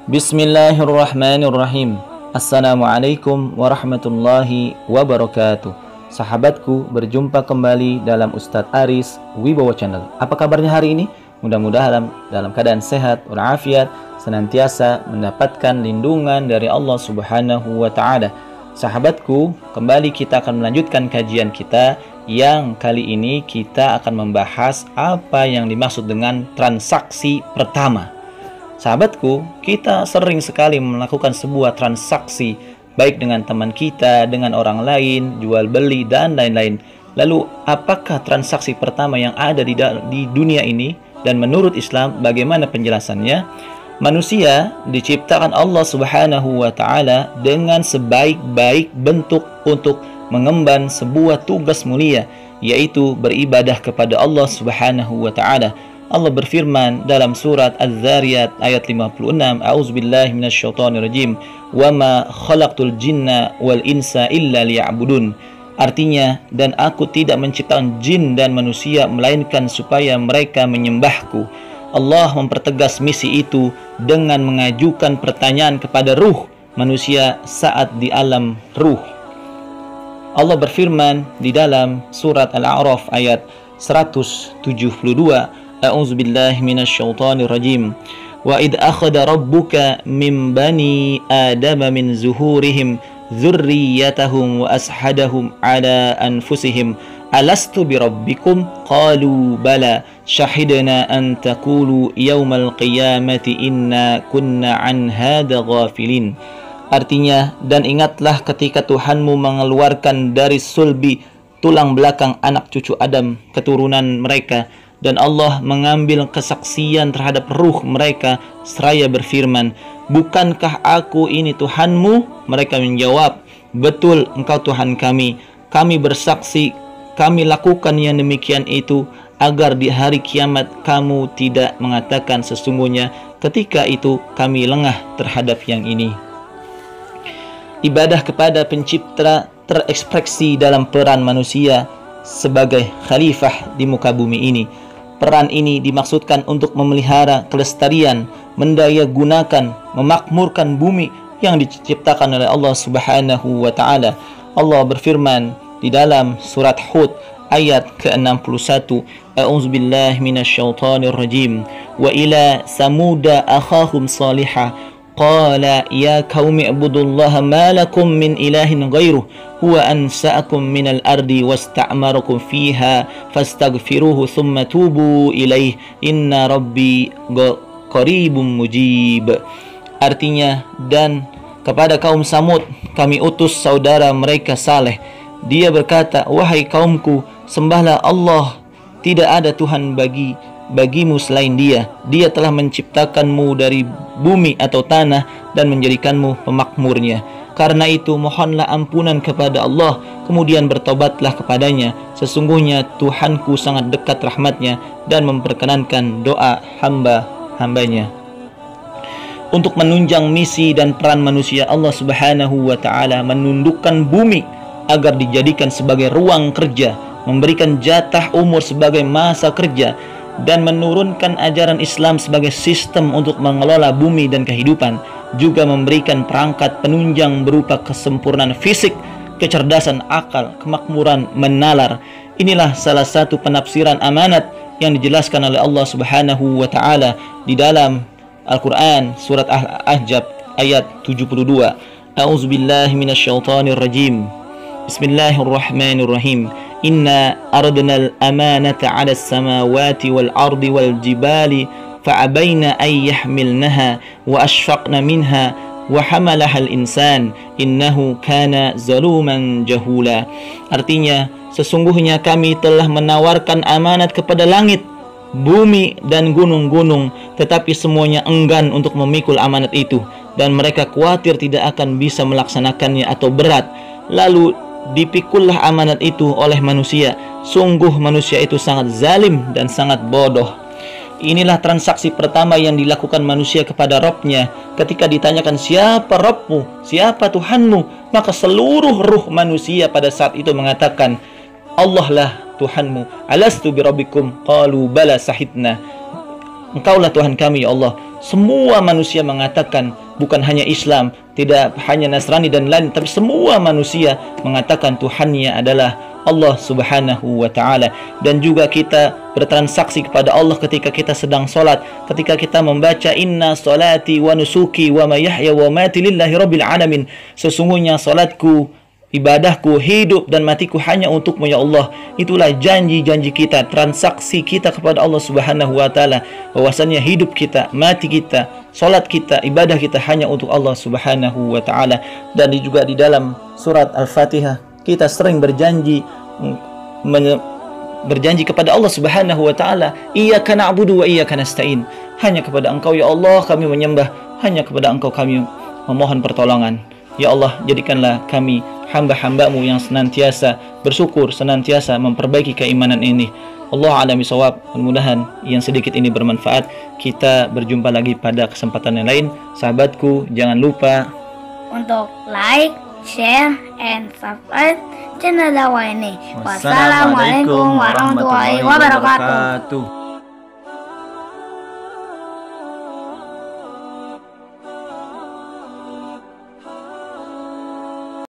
Bismillahirrahmanirrahim. Assalamualaikum warahmatullahi wabarakatuh. Sahabatku, berjumpa kembali dalam Ustadz Aris Wibowo Channel. Apa kabarnya hari ini? Mudah-mudahan dalam keadaan sehat walafiat, senantiasa mendapatkan lindungan dari Allah Subhanahu wa Ta'ala. Sahabatku, kembali kita akan melanjutkan kajian kita yang kali ini kita akan membahas apa yang dimaksud dengan transaksi pertama. Sahabatku, kita sering sekali melakukan sebuah transaksi, baik dengan teman kita, dengan orang lain, jual beli, dan lain-lain. Lalu, apakah transaksi pertama yang ada di dunia ini? Dan menurut Islam, bagaimana penjelasannya? Manusia diciptakan Allah Subhanahu wa Ta'ala dengan sebaik-baik bentuk untuk mengemban sebuah tugas mulia, yaitu beribadah kepada Allah Subhanahu wa Ta'ala. Allah berfirman dalam surat Az-Zariyat ayat 56, A'udzubillahi minasyaitonirrajim, "Wa ma khalaqtul jinna wal insa illa liya'budun." Artinya, dan aku tidak menciptakan jin dan manusia melainkan supaya mereka menyembahku. Allah mempertegas misi itu dengan mengajukan pertanyaan kepada ruh manusia saat di alam ruh. Allah berfirman di dalam surat Al-A'raf ayat 172, A'udzubillahi minasyaitonirrajim. Wa id akhadha rabbuka min bani adama min zuhurihim dzurriyyatahum wa ashhadahum ala anfusihim alastu birabbikum qalu bala syahidna an taqulu yaumal qiyamati inna kunna an hadza ghafilin. Artinya, dan ingatlah ketika Tuhanmu mengeluarkan dari sulbi tulang belakang anak cucu Adam keturunan mereka, dan Allah mengambil kesaksian terhadap ruh mereka seraya berfirman, bukankah aku ini Tuhanmu? Mereka menjawab, betul, engkau Tuhan kami. Kami bersaksi, kami lakukan yang demikian itu agar di hari kiamat kamu tidak mengatakan sesungguhnya ketika itu kami lengah terhadap yang ini. Ibadah kepada pencipta terekspresi dalam peran manusia sebagai khalifah di muka bumi ini. Peran ini dimaksudkan untuk memelihara kelestarian, mendayagunakan, memakmurkan bumi yang diciptakan oleh Allah Subhanahu wa Ta'ala. Allah berfirman di dalam surat Hud ayat ke-61, A'udzubillahi minasyaitonirrajim. Wa ila samuda akhahum salihah qala ya qaumi ibudullaha ma lakum min ilahin ghairuh huwa ansa'akum minal ardi wasta'marakum fiha fastaghfiruhu thumma tubu ilaih inna rabbi qaribum mujib. Artinya, dan kepada kaum Samud kami utus saudara mereka Saleh. Dia berkata, wahai kaumku, sembahlah Allah, tidak ada Tuhan bagimu selain Dia. Dia telah menciptakanmu dari bumi atau tanah dan menjadikanmu pemakmurnya. Karena itu mohonlah ampunan kepada Allah, kemudian bertobatlah kepadanya. Sesungguhnya Tuhanku sangat dekat rahmatnya dan memperkenankan doa hamba-hambanya. Untuk menunjang misi dan peran manusia, Allah Subhanahu wa Ta'ala menundukkan bumi agar dijadikan sebagai ruang kerja, memberikan jatah umur sebagai masa kerja, dan menurunkan ajaran Islam sebagai sistem untuk mengelola bumi dan kehidupan, juga memberikan perangkat penunjang berupa kesempurnaan fisik, kecerdasan akal, kemakmuran menalar. Inilah salah satu penafsiran amanat yang dijelaskan oleh Allah Subhanahu wa Ta'ala di dalam Al-Quran surat Al-Ahzab ayat 72. A'udzubillahi minasyaitonirrajim. Bismillahirrahmanirrahim. Inna aradna al-amanata 'ala as-samawati wal-ardi wal-jibali fa'abayna an yahmilnaha wa ashfaqna minha wa hamalaha al-insan innahu kana zaluman jahula. Artinya, sesungguhnya kami telah menawarkan amanat kepada langit, bumi, dan gunung-gunung, tetapi semuanya enggan untuk memikul amanat itu, dan mereka khawatir tidak akan bisa melaksanakannya atau berat. Lalu dipikullah amanat itu oleh manusia. Sungguh manusia itu sangat zalim dan sangat bodoh. Inilah transaksi pertama yang dilakukan manusia kepada Rabb-nya. Ketika ditanyakan siapa Rabb-mu, siapa Tuhanmu, maka seluruh ruh manusia pada saat itu mengatakan, Allah lah Tuhanmu. Alastu birabbikum qalu bala sahidna. Engkaulah Tuhan kami ya Allah. semua manusia mengatakan, bukan hanya Islam, tidak hanya Nasrani dan lain, tapi semua manusia mengatakan Tuhannya adalah Allah Subhanahu wa Ta'ala. Dan juga kita bertransaksi kepada Allah ketika kita sedang solat, ketika kita membaca inna salati wa nusuki wa mayahya wa mati lillahi rabbil alamin, sesungguhnya salatku, ibadahku, hidup dan matiku hanya untukmu ya Allah. Itulah janji-janji kita, transaksi kita kepada Allah Subhanahu wa Ta'ala, bahwasannya hidup kita, mati kita, salat kita, ibadah kita hanya untuk Allah Subhanahu wa Ta'ala. Dan juga di dalam surat Al-Fatihah kita sering berjanji kepada Allah Subhanahu wa Ta'ala, iyyaka na'budu wa iyyaka nasta'in, hanya kepada Engkau ya Allah kami menyembah, hanya kepada Engkau kami memohon pertolongan. Ya Allah, jadikanlah kami hamba-hambamu yang senantiasa bersyukur, senantiasa memperbaiki keimanan ini. Allah a'lam bishawab. Mudah-mudahan yang sedikit ini bermanfaat. Kita berjumpa lagi pada kesempatan yang lain. Sahabatku, jangan lupa untuk like, share, and subscribe channel dakwah ini. Wassalamualaikum warahmatullahi wabarakatuh.